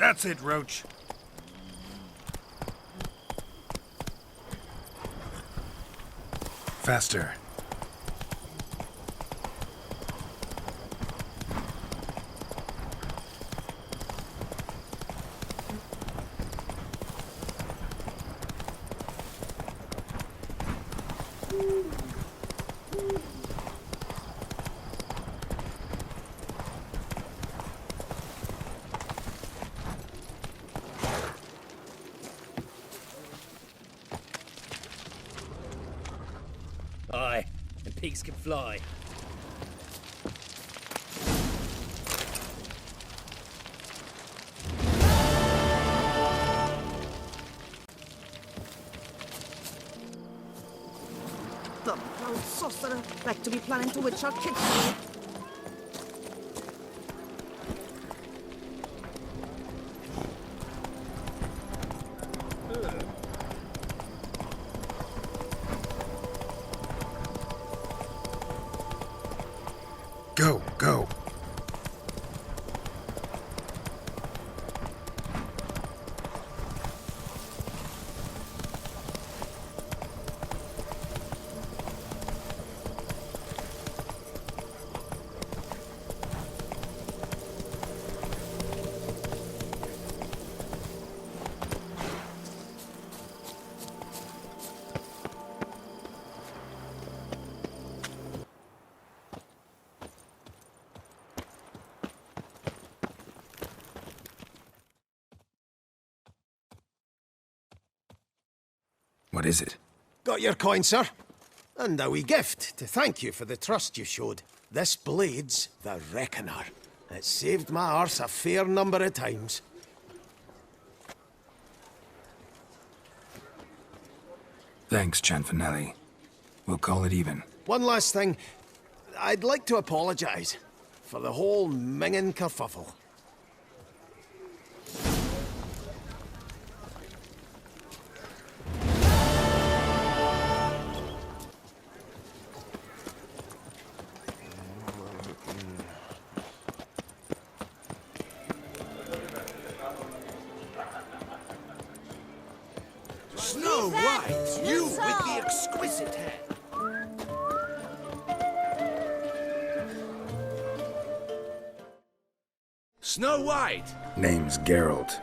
That's it, Roach. Faster. Aye, and pigs can fly. The proud sorcerer, like to be planning to witch our kids away. Go, go. What is it? Got your coin, sir. And a wee gift to thank you for the trust you showed. This blade's the Reckoner. It saved my arse a fair number of times. Thanks, Cianfanelli. We'll call it even. One last thing. I'd like to apologize for the whole mingin' kerfuffle. Snow White, you with the exquisite hair. Snow White! Name's Geralt.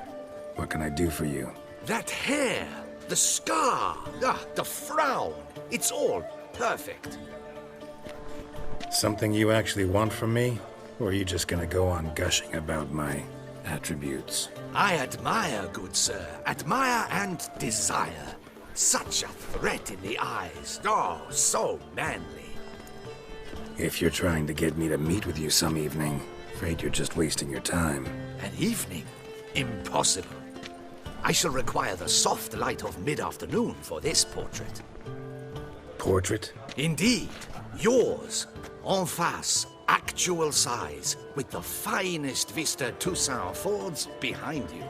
What can I do for you? That hair, the scar, the frown, it's all perfect. Something you actually want from me? Or are you just gonna go on gushing about my attributes? I admire, good sir, admire and desire. Such a threat in the eyes, oh, so manly. If you're trying to get me to meet with you some evening, afraid you're just wasting your time. An evening? Impossible. I shall require the soft light of mid-afternoon for this portrait. Portrait? Indeed, yours, en face, actual size, with the finest vista Toussaint affords behind you.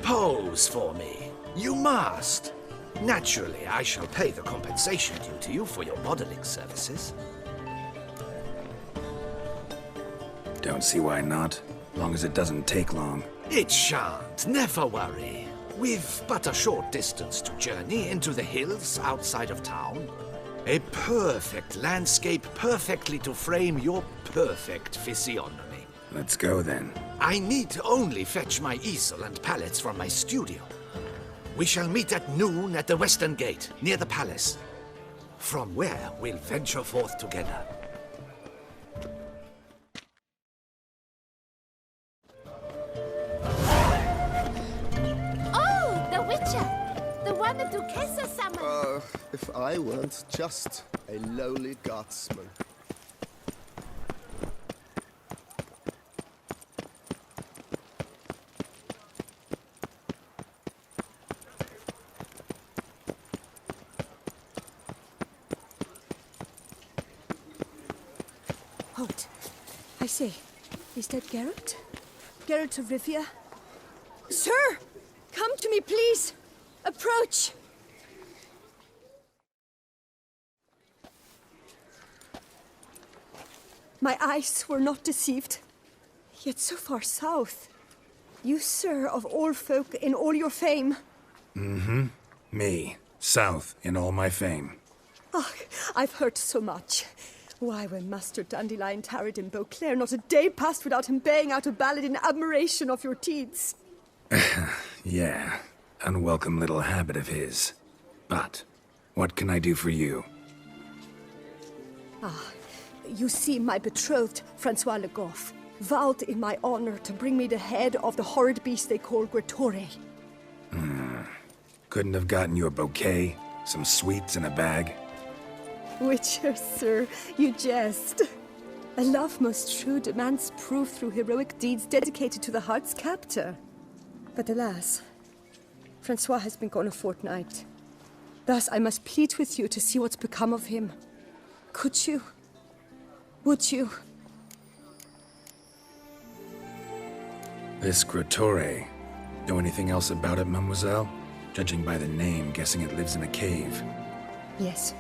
Pose for me. You must. Naturally, I shall pay the compensation due to you for your modeling services. Don't see why not. Long as it doesn't take long. It shan't, never worry. We've but a short distance to journey into the hills outside of town. A perfect landscape perfectly to frame your perfect physiognomy. Let's go then. I need only fetch my easel and palettes from my studio. We shall meet at noon at the western gate, near the palace. From where we'll venture forth together. Oh, the Witcher! The one the Duchessa summoned! If I weren't just a lowly guardsman. Halt. I say, is that Geralt? Geralt of Rivia? Sir! Come to me, please! Approach! My eyes were not deceived. Yet so far south. You, sir, of all folk in all your fame. Me, South, in all my fame. Oh, I've heard so much. Why, when Master Dandelion tarried in Beauclair, not a day passed without him baying out a ballad in admiration of your deeds. Yeah, unwelcome little habit of his. But, what can I do for you? You see, my betrothed, Francois Le Goff, vowed in my honor to bring me the head of the horrid beast they call Gretore. Couldn't have gotten you a bouquet, some sweets in a bag? Witcher, sir, you jest. A love most true demands proof through heroic deeds dedicated to the heart's captor. But alas, Francois has been gone a fortnight. Thus I must plead with you to see what's become of him. Could you? Would you? This Gretore. Know anything else about it, mademoiselle? Judging by the name, guessing it lives in a cave. Yes,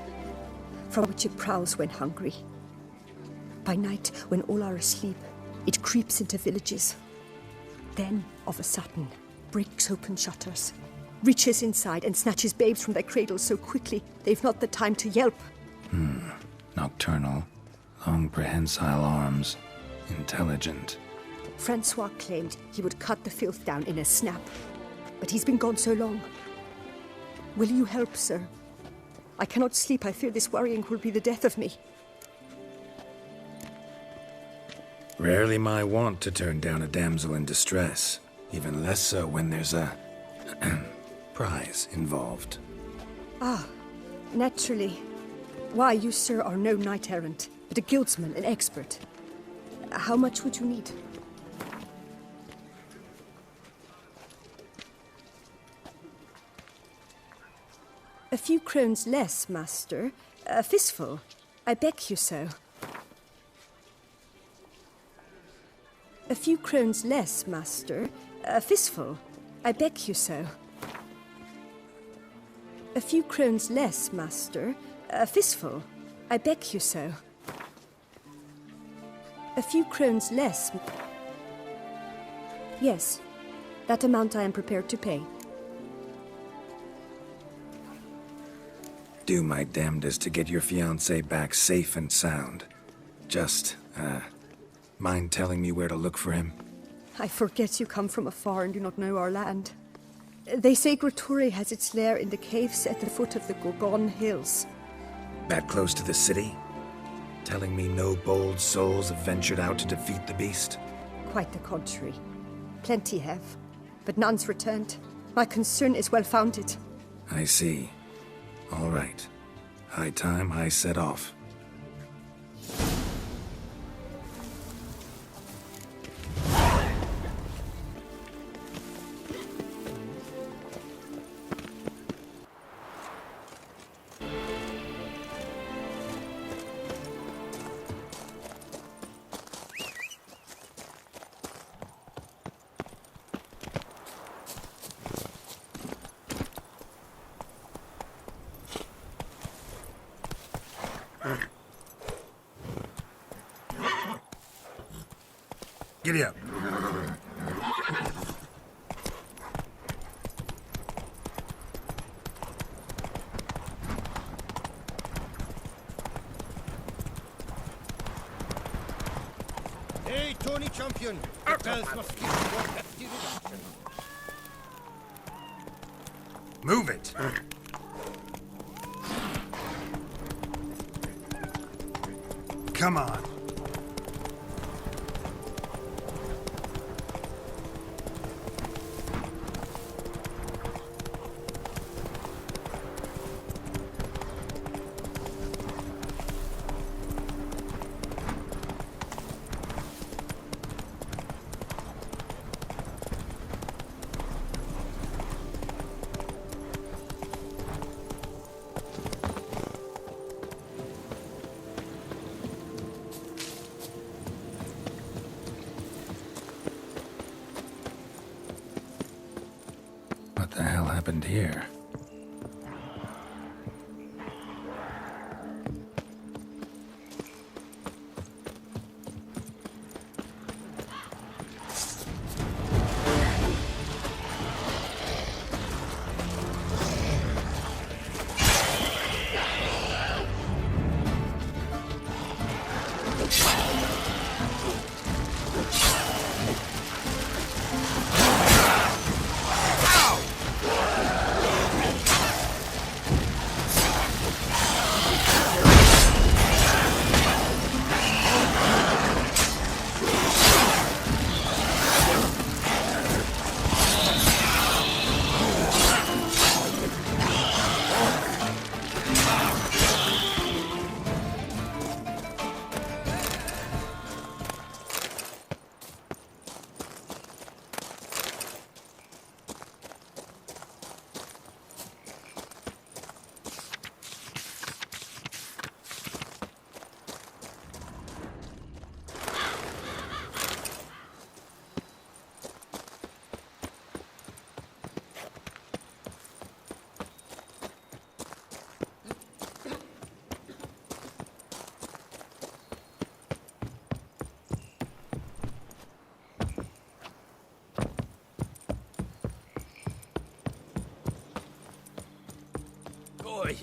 from which it prowls when hungry. By night, when all are asleep, it creeps into villages. Then, of a sudden, breaks open shutters, reaches inside and snatches babes from their cradles so quickly they've not the time to yelp. Nocturnal, long prehensile arms, intelligent. Francois claimed he would cut the filth down in a snap, but he's been gone so long. Will you help, sir? I cannot sleep. I fear this worrying will be the death of me. Rarely my wont to turn down a damsel in distress. Even less so when there's a prize involved. Naturally. Why, you, sir, are no knight-errant, but a guildsman, an expert. How much would you need? A few crowns less, master. A fistful. I beg you so. A few crowns less, master. A fistful. I beg you so. A few crowns less, master. A fistful. I beg you so. A few crowns less. Yes, that amount I am prepared to pay. Do my damnedest to get your fiancé back safe and sound. Just, mind telling me where to look for him? I forget you come from afar and do not know our land. They say Gretore has its lair in the caves at the foot of the Gorgon Hills. That close to the city? Telling me no bold souls have ventured out to defeat the beast? Quite the contrary. Plenty have, but none's returned. My concern is well founded. I see. All right. High time I set off. Giddy up. Hey, Tony Champion! The bells must give you your hefty reduction. Move it! Come on. What the hell happened here?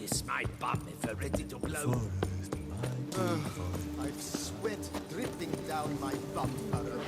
kiss my bum if we're ready to blow. I've sweat dripping down my bum furrow.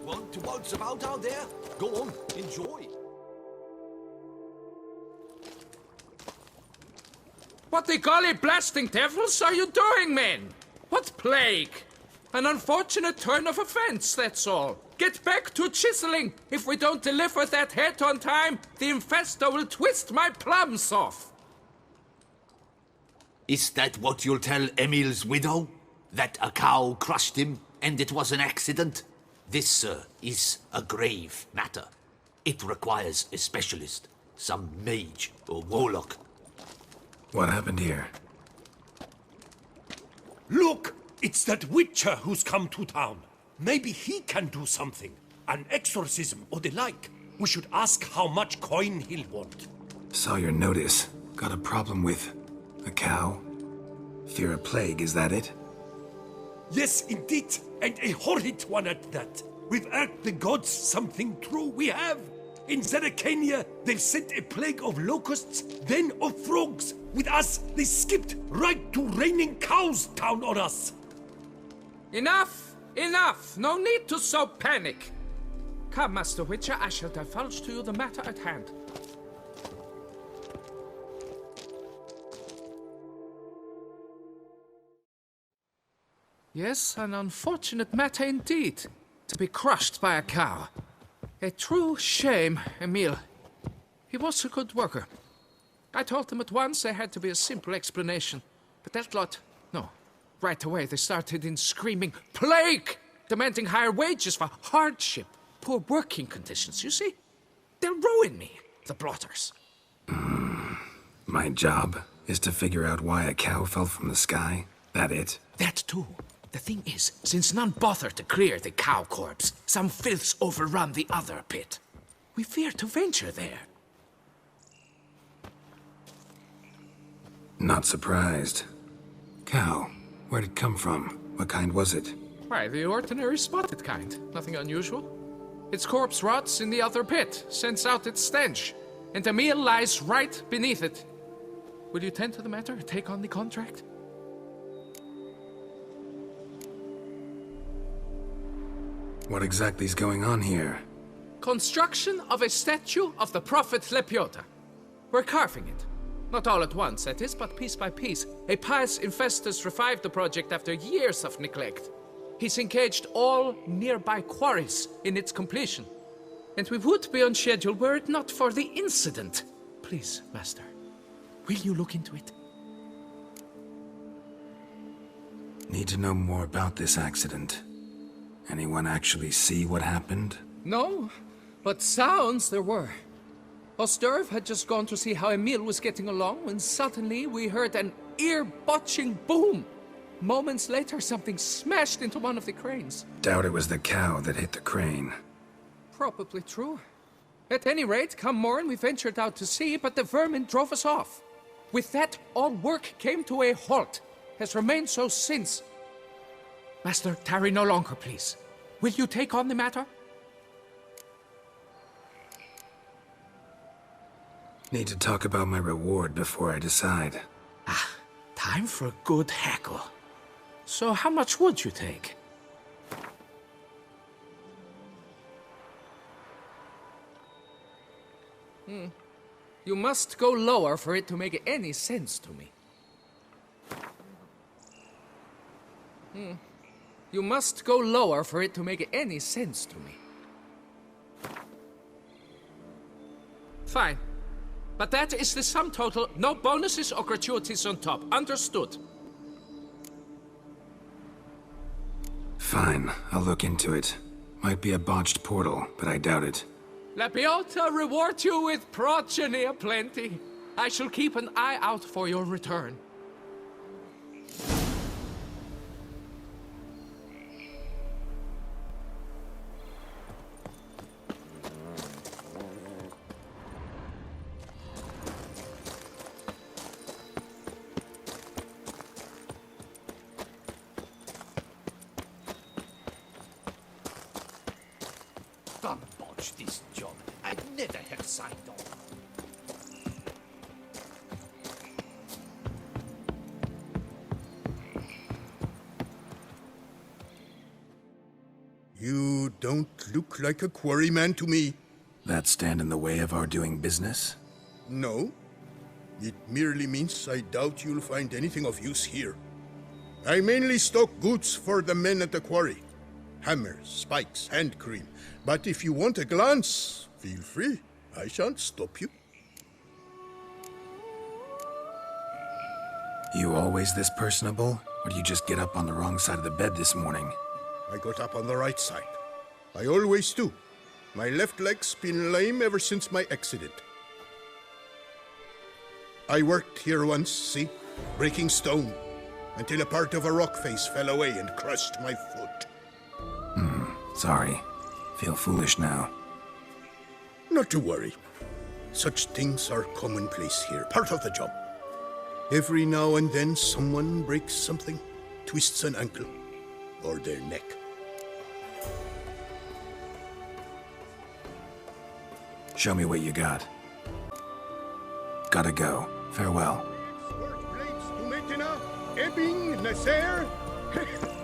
Want to waltz about out there? Go on, enjoy. What the golly blasting devils are you doing, men? What plague? An unfortunate turn of events, that's all. Get back to chiseling. If we don't deliver that head on time, the infestor will twist my plums off. Is that what you'll tell Emil's widow? That a cow crushed him and it was an accident? This, sir, is a grave matter. It requires a specialist, some mage or warlock. What happened here? Look! It's that witcher who's come to town. Maybe he can do something. An exorcism or the like. We should ask how much coin he'll want. Saw your notice. Got a problem with a cow? Fear a plague, is that it? Yes, indeed. And a horrid one at that. We've irked the gods something true, we have. In Zeracania, they've sent a plague of locusts, then of frogs. With us, they skipped right to raining cows down on us. Enough! Enough! No need to so panic. Come, Master Witcher, I shall divulge to you the matter at hand. Yes, an unfortunate matter indeed. To be crushed by a cow. A true shame, Emil. He was a good worker. I told them at once there had to be a simple explanation. But that lot, no. Right away they started in screaming, "Plague!" Demanding higher wages for hardship, poor working conditions, you see? They'll ruin me, the blotters. My job is to figure out why a cow fell from the sky. That it? That too. The thing is, since none bothered to clear the cow corpse, some filths overrun the other pit. We fear to venture there. Not surprised. Cow. Where'd it come from? What kind was it? Why, the ordinary spotted kind. Nothing unusual. Its corpse rots in the other pit, sends out its stench, and Emil lies right beneath it. Will you tend to the matter, take on the contract? What exactly is going on here? Construction of a statue of the prophet Lepioda. We're carving it. Not all at once, that is, but piece by piece. A pious infestus revived the project after years of neglect. He's engaged all nearby quarries in its completion. And we would be on schedule were it not for the incident. Please, Master, will you look into it? Need to know more about this accident. Anyone actually see what happened? No, but sounds there were. Osterv had just gone to see how Emil was getting along when suddenly we heard an ear-botching boom. Moments later, something smashed into one of the cranes. Doubt it was the cow that hit the crane. Probably true. At any rate, come morn, we ventured out to sea, but the vermin drove us off. With that, all work came to a halt. Has remained so since. Master, tarry no longer, please. Will you take on the matter? Need to talk about my reward before I decide. Ah, time for a good hackle. So how much would you take? You must go lower for it to make any sense to me. You must go lower for it to make any sense to me. Fine. But that is the sum total, no bonuses or gratuities on top. Understood? Fine, I'll look into it. Might be a botched portal, but I doubt it. Lepioda reward you with progeny aplenty. I shall keep an eye out for your return. dodge this job. I'd never have signed on. You don't look like a quarryman to me. That stand in the way of our doing business? No. It merely means I doubt you'll find anything of use here. I mainly stock goods for the men at the quarry. Hammers, spikes, hand cream. But if you want a glance, feel free. I shan't stop you. You always this personable? Or do you just get up on the wrong side of the bed this morning? I got up on the right side. I always do. My left leg's been lame ever since my accident. I worked here once, see? Breaking stone. Until a part of a rock face fell away and crushed my foot. Sorry. Feel foolish now. Not to worry. Such things are commonplace here, part of the job. Every now and then someone breaks something, twists an ankle, or their neck. Show me what you got. Gotta go. Farewell. Sword blades to Metina, Ebbing, Nasser,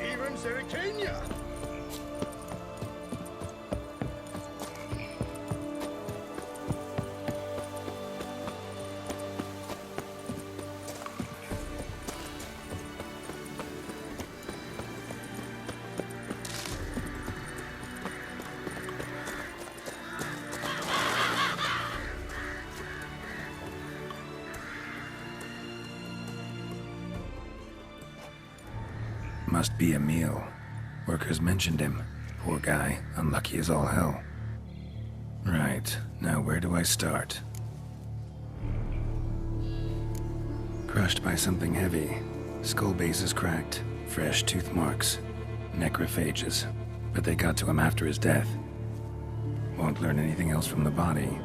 even Zerikania. Must be Emil. Workers mentioned him. Poor guy, unlucky as all hell. Right, now where do I start? Crushed by something heavy. Skull base is cracked. Fresh tooth marks. Necrophages. But they got to him after his death. Won't learn anything else from the body.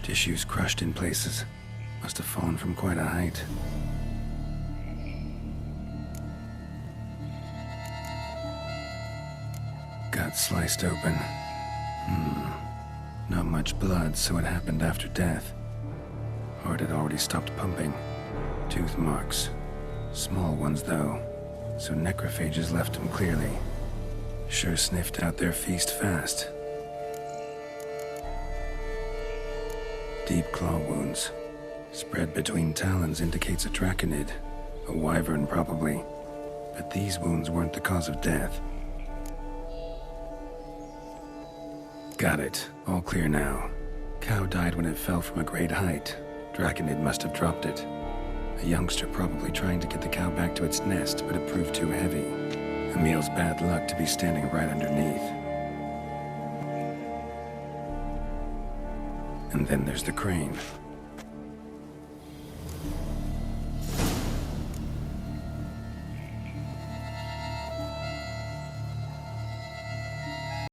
Tissues crushed in places. Must have fallen from quite a height. Gut sliced open. Not much blood, so it happened after death. Heart had already stopped pumping. Tooth marks. Small ones, though, so necrophages left them clearly. Sure sniffed out their feast fast. Deep claw wounds. Spread between talons indicates a draconid. A wyvern, probably. But these wounds weren't the cause of death. Got it. All clear now. Cow died when it fell from a great height. Draconid must have dropped it. A youngster probably trying to get the cow back to its nest, but it proved too heavy. Emil's bad luck to be standing right underneath. And then there's the crane.